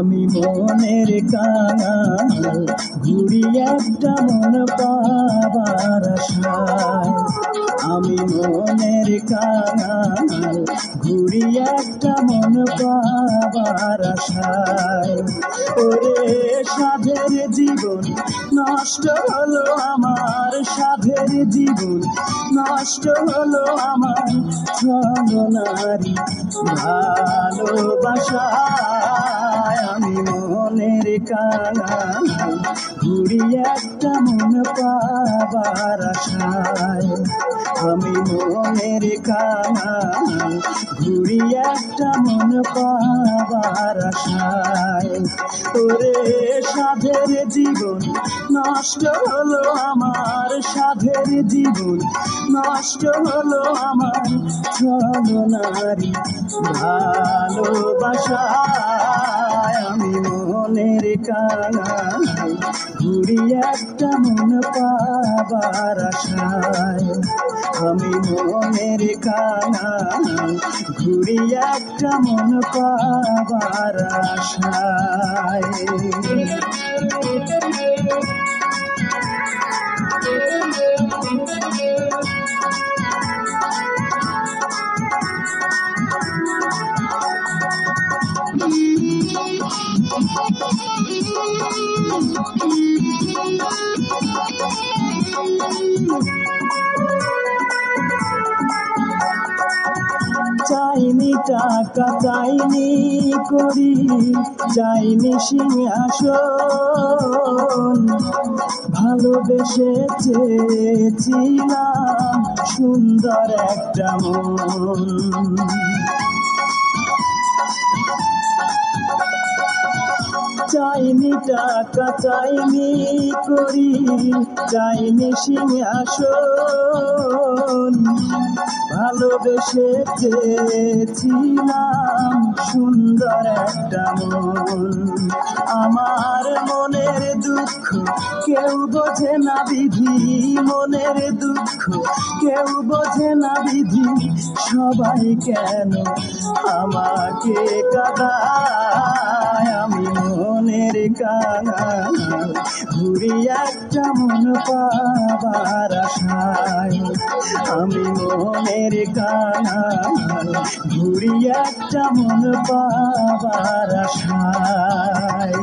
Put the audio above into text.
আমি মনের কাঙাল ঘুরি একটা মন পাবার আশায়। আমি মনের কাঙাল ঘুরি একটা মন পাবার আশায়। ওরে সাধের জীবন নষ্ট হলো আমার, সাধের জীবন নষ্ট হলো আমার, ছলনারি ভালোবাসায়। আমি মনের কাঙাল ঘুরি একটা মন পাবার আশায়। আমি মনের কাঙাল ঘুরি একটা মন পাবার আশায়। ওরে সাধের জীবন নষ্ট হলো আমার, সাধের জীবন নষ্ট হলো আমার, ছলনারি ভালোবাসায়। আমি মনের কাঙাল ঘুরি একটা মন পাবার আশায়। আমি মনের কাঙাল ঘুরি একটা মন পাবার আশায়। চাইনি টাকা, চাইনি করি, চাইনি সিংহাসন, ভালোবেসে চেয়েছিলাম সুন্দর একটা মন। চাইনি টাকা, চাইনি করি, চাইনি সিংহাসন, ভালোবেসে চেয়েছিলাম সুন্দর একটা মন। আমার মনের দুঃখ কেউ বোঝে না বিধি, মনের দুঃখ কেউ বোঝে না বিধি, সবাই কেন আমাকে কাঁদায়। আমি মনের কাঙাল ঘুরি একটা মন পাবার আশায়। আমি মনের কাঙাল ঘুরি একটা মন পাবার আশায়।